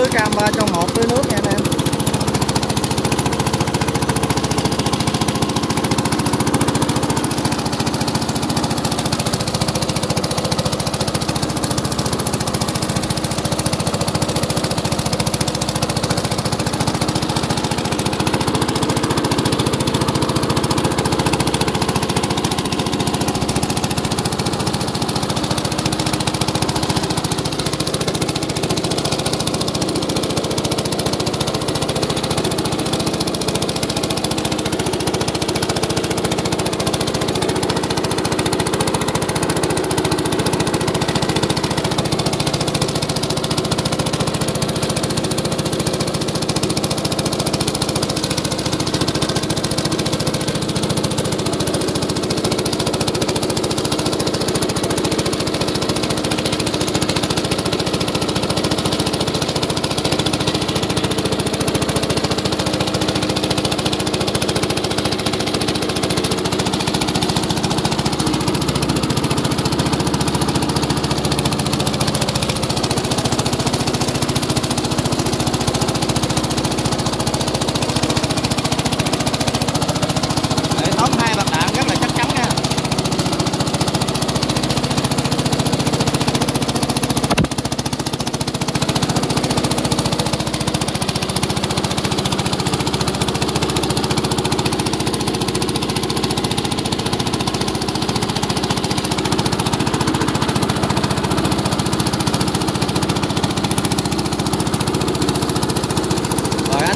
tưới cam 3 trong 1 tưới nước nha anh em.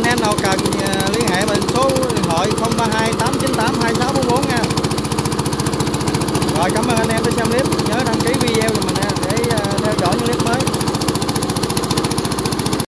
Em nào cần liên hệ mình số điện thoại 032 898 2644 nha. Rồi cảm ơn anh em đã xem clip, nhớ đăng ký video cho mình nha để theo dõi những clip mới.